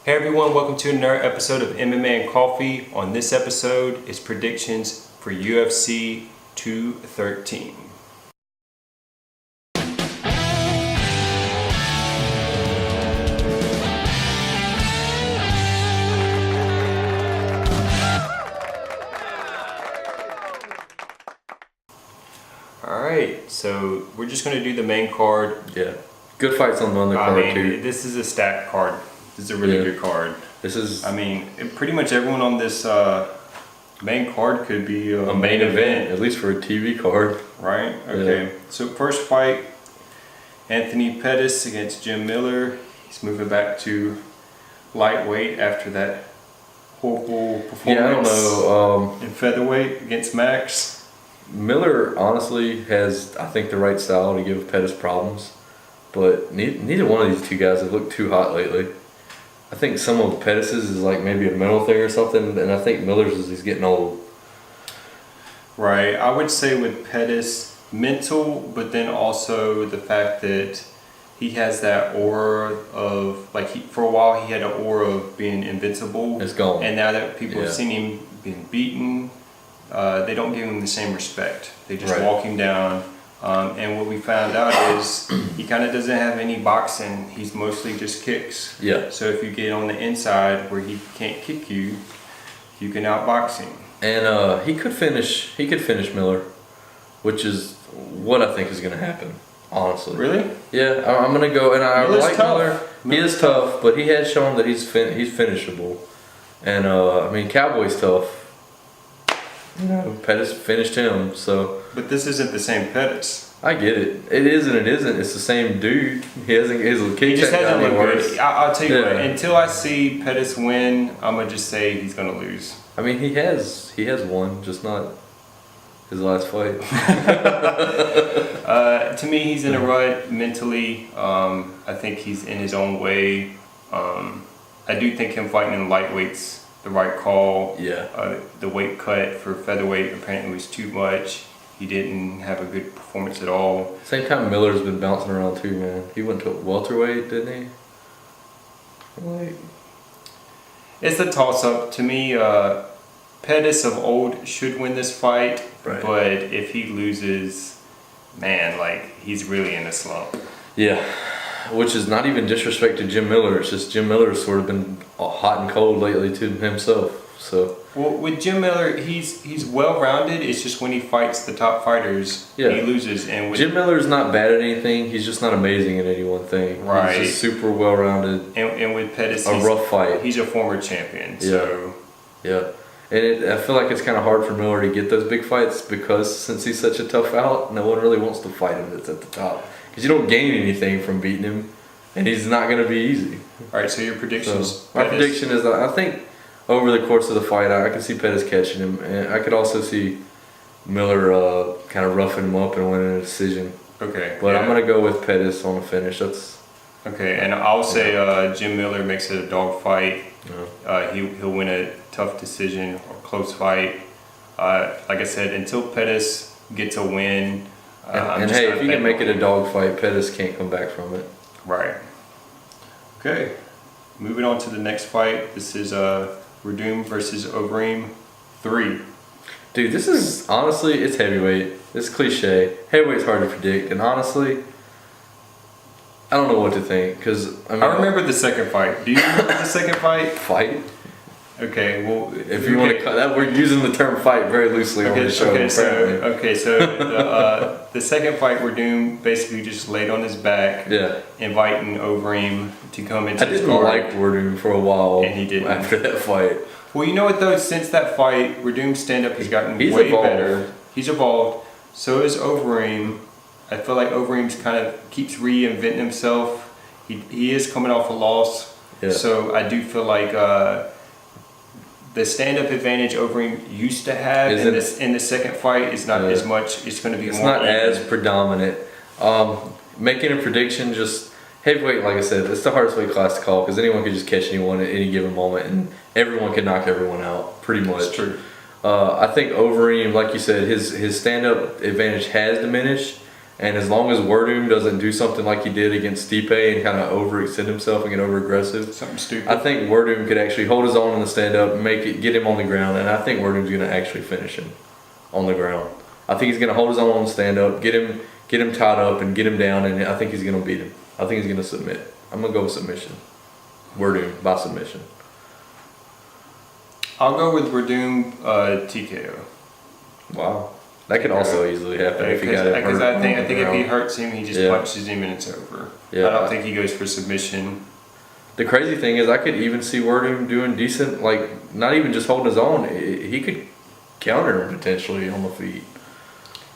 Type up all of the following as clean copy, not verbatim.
Hey everyone, welcome to another episode of MMA and Coffee. On this episode is predictions for UFC 213. Alright, so we're just going to do the main card. Yeah, good fights on the other card too. This is a stacked card. This is a really good card. This is. Pretty much everyone on this main card could be a main event, at least for a TV card. Right? Okay. Yeah. So first fight, Anthony Pettis against Jim Miller. He's moving back to lightweight after that horrible performance. Yeah, I don't know. In featherweight against Max. Miller honestly has, I think, the right style to give Pettis problems, but neither one of these two guys have looked too hot lately. I think some of Pettis's is like maybe a mental thing or something, and I think Miller's is he's getting old. Right. I would say with Pettis, mental, but then also the fact that he has that aura of, for a while he had an aura of being invincible. It's gone. And now that people have seen him being beaten, they don't give him the same respect. They just walk him down. And what we found out is he kind of doesn't have any boxing. He's mostly just kicks. Yeah. So if you get on the inside where he can't kick you, you can outbox him. And he could finish Miller, which is what I think is going to happen. Honestly. Really? Yeah, I'm going to go, and I Miller's like tough. Miller. He is tough, but he has shown that he's finishable. And Cowboy's tough. You know, Pettis finished him, so. But this isn't the same Pettis. I get it. It is and it isn't. It's the same dude. He hasn't. His kick just hasn't looked good. I'll tell you what. Until I see Pettis win, I'm gonna just say he's gonna lose. I mean, he has won, just not his last fight. To me, he's in a rut mentally. I think he's in his own way. I do think him fighting in lightweights the right call. Yeah. The weight cut for featherweight apparently was too much. He didn't have a good performance at all. Same time, Miller's been bouncing around too, man. He went to welterweight, didn't he? It's a toss-up. To me, Pettis of old should win this fight, but if he loses, man, he's really in a slump. Yeah. Which is not even disrespect to Jim Miller. It's just Jim Miller's sort of been hot and cold lately to himself. So. Well, with Jim Miller, he's well-rounded. It's just when he fights the top fighters, he loses. And Jim Miller's not bad at anything. He's just not amazing at any one thing. Right. He's just super well-rounded. And with Pettis, rough fight. He's a former champion. So. Yeah. And I feel like it's kind of hard for Miller to get those big fights because since he's such a tough out, no one really wants to fight him that's at the top. Because you don't gain anything from beating him, and he's not going to be easy. All right, so your predictions? So my prediction is that I think over the course of the fight, I can see Pettis catching him, and I could also see Miller kind of roughing him up and winning a decision. Okay. But I'm going to go with Pettis on the finish. That's okay, and I'll say Jim Miller makes it a dog fight. He'll win a tough decision or close fight. Like I said, until Pettis gets a win. And hey, if you can make it a dog fight, Pettis can't come back from it. Right. Okay. Moving on to the next fight. This is Werdum versus Overeem 3. Dude, this is honestly, it's heavyweight. It's cliche. Heavyweight's hard to predict, and honestly, I don't know what to think because I remember the second fight. Do you remember the second fight? Fight. Okay, well, if you want to cut that, we're using the term "fight" very loosely on the show. So the second fight, Werdum basically just laid on his back, inviting Overeem to come into his guard. I didn't like Werdum for a while, and he didn't after that fight. Well, you know what though? Since that fight, Werdum's stand-up has gotten way better. He's evolved. So is Overeem. I feel like Overeem's kind of keeps reinventing himself. He is coming off a loss, so I do feel like. The stand-up advantage Overeem used to have in the second fight is not as much. It's going to be more. It's not as predominant. Making a prediction, just heavyweight, like I said, it's the hardest weight class to call because anyone could just catch anyone at any given moment, and everyone can knock everyone out pretty much. That's true. I think Overeem, like you said, his stand-up advantage has diminished, And as long as Werdum doesn't do something like he did against Stipe and kind of overextend himself and get over aggressive, something stupid, I think Werdum could actually hold his own in the stand up, get him on the ground, and I think Werdum's going to actually finish him on the ground. I think he's going to hold his own on the stand up, get him tied up and get him down, and I think he's going to beat him. I think he's going to submit. I'm going to go with submission. Werdum by submission. I'll go with Werdum TKO. Wow. That could also easily happen if he got it hurt. Because I think if he hurts him, he just punches him and it's over. Yeah. I don't think he goes for submission. The crazy thing is I could even see Werdum doing decent, like not even just holding his own. He could counter him potentially on the feet.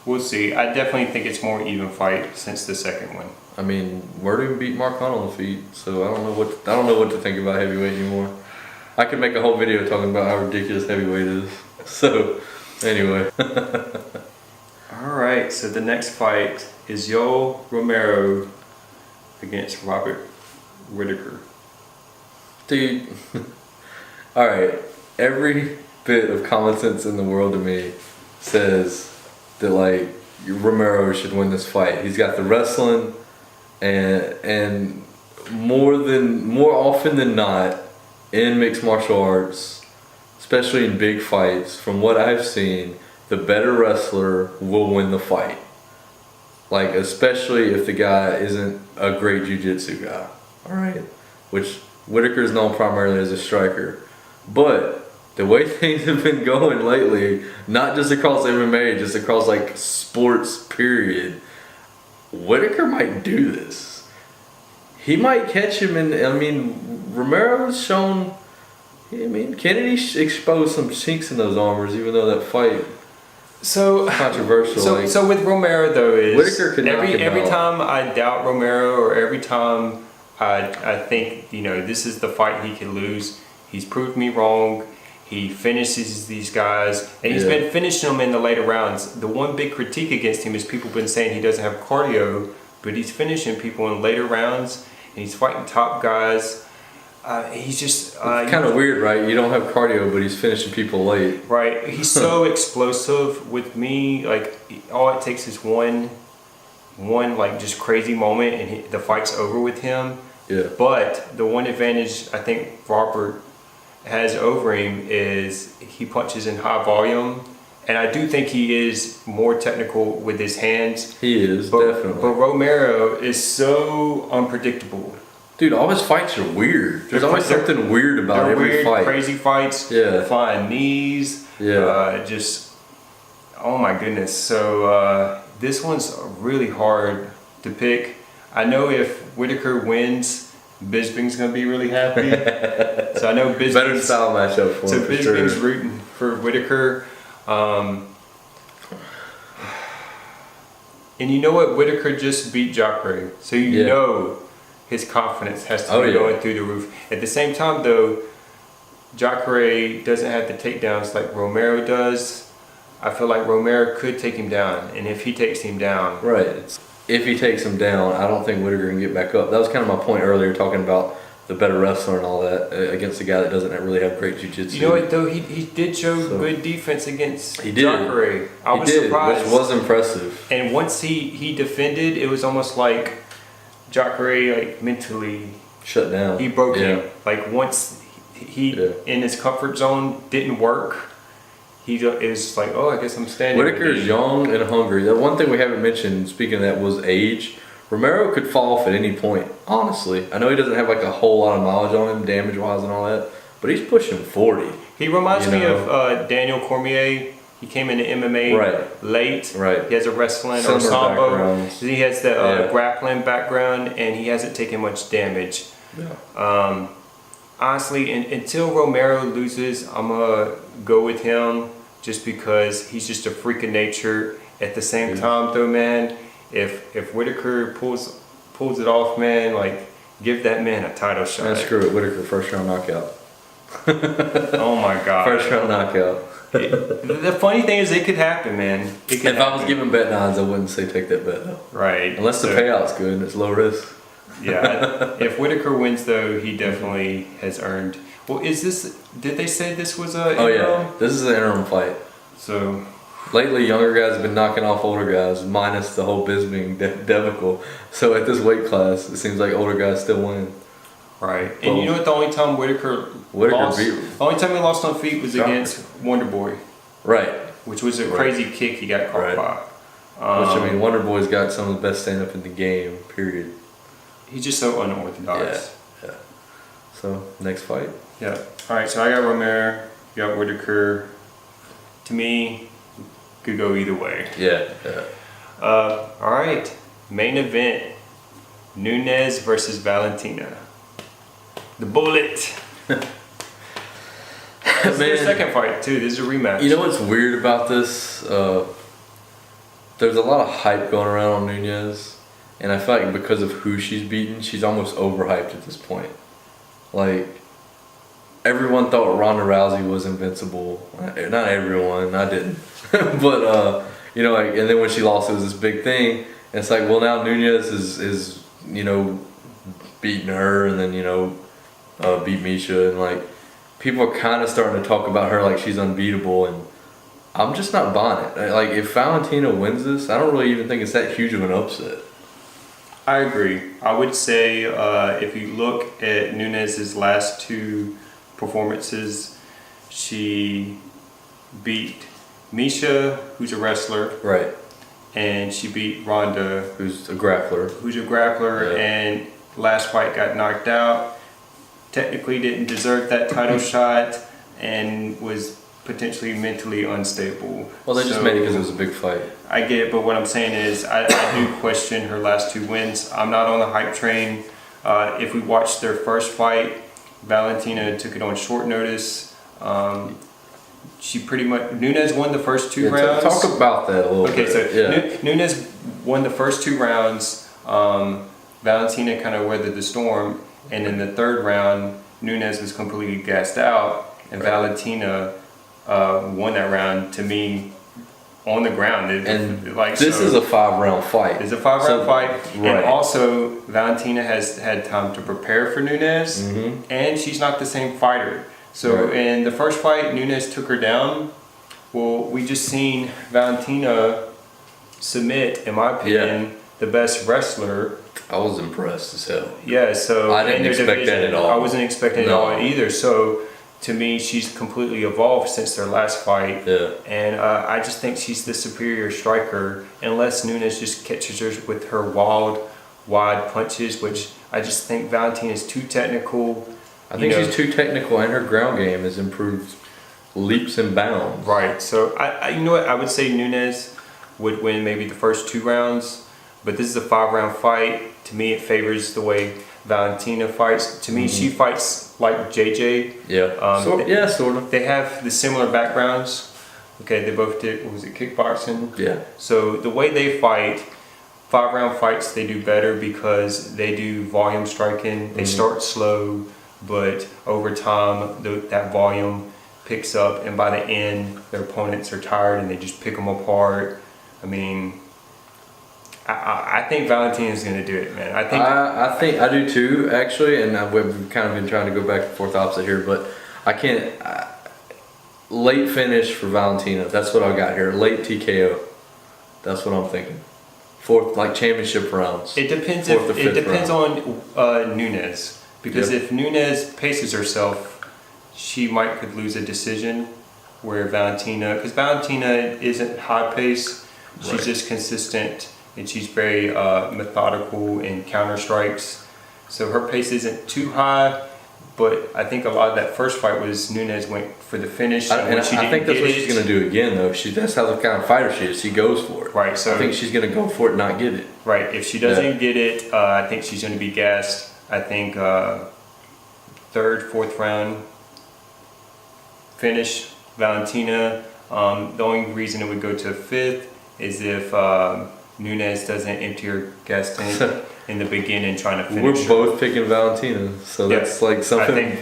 We'll see. I definitely think it's more even fight since the second one. I mean, Werdum beat Mark Hunt on the feet, so I don't know what to think about heavyweight anymore. I could make a whole video talking about how ridiculous heavyweight is. So, anyway. All right. So the next fight is Yoel Romero against Robert Whittaker. Dude. All right. Every bit of common sense in the world to me says that like Romero should win this fight. He's got the wrestling, and more often than not in mixed martial arts, especially in big fights, from what I've seen, the better wrestler will win the fight. Like especially if the guy isn't a great jiu-jitsu guy. All right, which Whittaker is known primarily as a striker, but the way things have been going lately, not just across MMA, just across like sports period, Whittaker might do this. He might catch him Romero's shown, Kennedy exposed some chinks in those armors, even though that fight controversial. So with Romero though is Whittaker could knock him every out. time I doubt Romero or every time I think this is the fight he could lose, he's proved me wrong. He finishes these guys, and he's been finishing them in the later rounds. The one big critique against him is people have been saying he doesn't have cardio, but he's finishing people in later rounds, and he's fighting top guys. He's just kind of weird, right? You don't have cardio, but he's finishing people late. Right. He's so explosive. With me, like all it takes is one like just crazy moment, and the fight's over with him. Yeah. But the one advantage I think Robert has over him is he punches in high volume, and I do think he is more technical with his hands. He is, definitely. But Romero is so unpredictable. Dude, all his fights are weird. There's always something weird about every fight. Crazy fights. Yeah. Flying knees. Yeah. Just, oh my goodness. So this one's really hard to pick. I know if Whittaker wins, Bisping's gonna be really happy. So I know Bisping's better style matchup for him, for Bisping's sure. rooting for Whittaker. And you know what? Whittaker just beat Jacare, so you know his confidence has to be going through the roof. At the same time, though, Jacare doesn't have the takedowns like Romero does. I feel like Romero could take him down, and if he takes him down, right. If he takes him down, I don't think Whittaker can get back up. That was kind of my point earlier, talking about the better wrestler and all that against a guy that doesn't really have great jiu-jitsu. You know what though? He did show good defense against Jacare. I was surprised, which was impressive. And once he defended, it was almost like Jacare like mentally shut down. He broke him. Like once he in his comfort zone didn't work. He is like, oh, I guess I'm standing. Whittaker is young and hungry. The one thing we haven't mentioned, speaking of that, was age. Romero could fall off at any point, honestly. I know he doesn't have like a whole lot of mileage on him, damage-wise and all that, but he's pushing 40. He reminds me of Daniel Cormier. He came into MMA late. Right. He has a wrestling or sambo. He has the grappling background, and he hasn't taken much damage. Yeah. Honestly, until Romero loses, I'm gonna go with him just because he's just a freak of nature. At the same time, though, man, if Whittaker pulls it off, man, like give that man a title shot. Man, screw it, Whittaker, first round knockout. Oh my God. First round knockout. The funny thing is, it could happen, man. If I was giving bet nines, I wouldn't say take that bet though. Right. Unless the payout's good and it's low risk. Yeah, if Whittaker wins though, he definitely has earned. Well, did they say this was a interim? This is an interim fight. So, lately younger guys have been knocking off older guys, minus the whole Bisping debacle. So at this weight class, it seems like older guys still win. Right. And you know what? The only time Whitaker lost, beat the only time he lost on feet was against Wonder Boy. Right. Which was a crazy kick he got caught by. Which, I mean, Wonder Boy's got some of the best stand-up in the game, period. He's just so unorthodox. Yeah. So, next fight? Yeah. All right, so I got Romero, you got Whitaker. To me, could go either way. Yeah. All right, main event, Nunes versus Valentina. The Bullet. This is their second fight, too. This is a rematch. You know what's weird about this? There's a lot of hype going around on Nunes, and I feel like because of who she's beaten, she's almost overhyped at this point. Like, everyone thought Ronda Rousey was invincible. Not everyone, I didn't. But, you know, like, and then when she lost, it was this big thing. And it's like, well, now Nunes is you know, beating her, and then, you know, beat Misha, and like, people are kind of starting to talk about her like she's unbeatable, and I'm just not buying it. Like, if Valentina wins this, I don't really even think it's that huge of an upset. I agree. I would say if you look at Nunes' last two performances, she beat Misha, who's a wrestler. Right. And she beat Ronda, who's a grappler. Yeah. And last fight got knocked out. Technically didn't deserve that title shot and was potentially mentally unstable. Well, they just made it because it was a big fight. I get it, but what I'm saying is I do question her last two wins. I'm not on the hype train. If we watched their first fight, Valentina took it on short notice. She pretty much, Nunes won the first two rounds. Talk about that a little bit. Okay, so Nunes won the first two rounds. Valentina kind of weathered the storm. And in the third round, Nunes was completely gassed out, and Valentina won that round, to me, on the ground. This is a 5-round fight. It's a 5-round fight. Right. And also, Valentina has had time to prepare for Nunes, and she's not the same fighter. So in the first fight, Nunes took her down. Well, we just seen Valentina submit, in my opinion, the best wrestler. I was impressed as hell. Yeah, so I didn't expect that at all. I wasn't expecting it at all either. So to me, she's completely evolved since their last fight. Yeah. And I just think she's the superior striker, unless Nunes just catches her with her wide punches, which I just think Valentina is too technical. I think she's too technical, and her ground game has improved leaps and bounds. Right. So I you know what? I would say Nunes would win maybe the first 2 rounds, but this is a 5-round fight. To me, it favors the way Valentina fights. To me, she fights like JJ. Yeah. Sort of. They have the similar backgrounds. Okay, they both did, what was it, kickboxing? Yeah. So the way they fight, 5-round fights, they do better because they do volume striking. They start slow, but over time, that volume picks up, and by the end, their opponents are tired and they just pick them apart. I mean, I think Valentina's going to do it, man. I think I do too, actually, and we've kind of been trying to go back and forth opposite here, but I can't. Late finish for Valentina. That's what I got here. Late TKO. That's what I'm thinking. 4th, like championship rounds. It depends. It depends on Nunes, because if Nunes paces herself, she could lose a decision. Where Valentina, because Valentina isn't high pace, she's just consistent. And she's very methodical in counter strikes. So her pace isn't too high, but I think a lot of that first fight was Nunes went for the finish. I think that's what she's going to do again, though. That's how the kind of fighter she is. She goes for it. Right. So I think she's going to go for it and not get it. Right. If she doesn't get it, I think she's going to be gassed. I think 3rd, 4th round finish Valentina. The only reason it would go to 5th is if Nunes doesn't empty her gas tank in the beginning trying to finish. We're both picking Valentina, so that's like something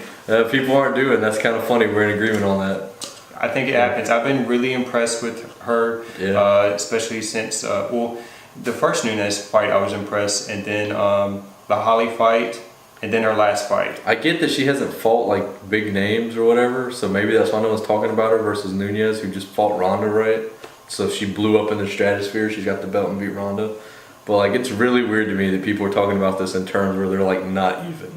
people aren't doing. That's kind of funny. We're in agreement on that. I think it happens. I've been really impressed with her, especially since the first Nunes fight. I was impressed, and then the Holly fight, and then her last fight. I get that she hasn't fought like big names or whatever, so maybe that's why no one's talking about her versus Nunes, who just fought Ronda, right? So if she blew up in the stratosphere, she's got the belt and beat Ronda. But like, it's really weird to me that people are talking about this in terms where they're like not even.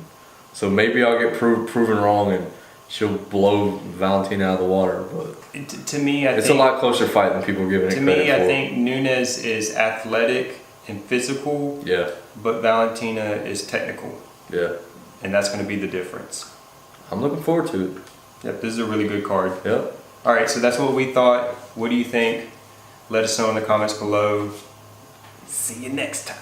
So maybe I'll get proven wrong and she'll blow Valentina out of the water. But to me, it's a lot closer fight than people are giving it credit for. To me, I think Nunes is athletic and physical. Yeah. But Valentina is technical. Yeah. And that's going to be the difference. I'm looking forward to it. Yep, this is a really good card. Yep. All right, so that's what we thought. What do you think? Let us know in the comments below. See you next time.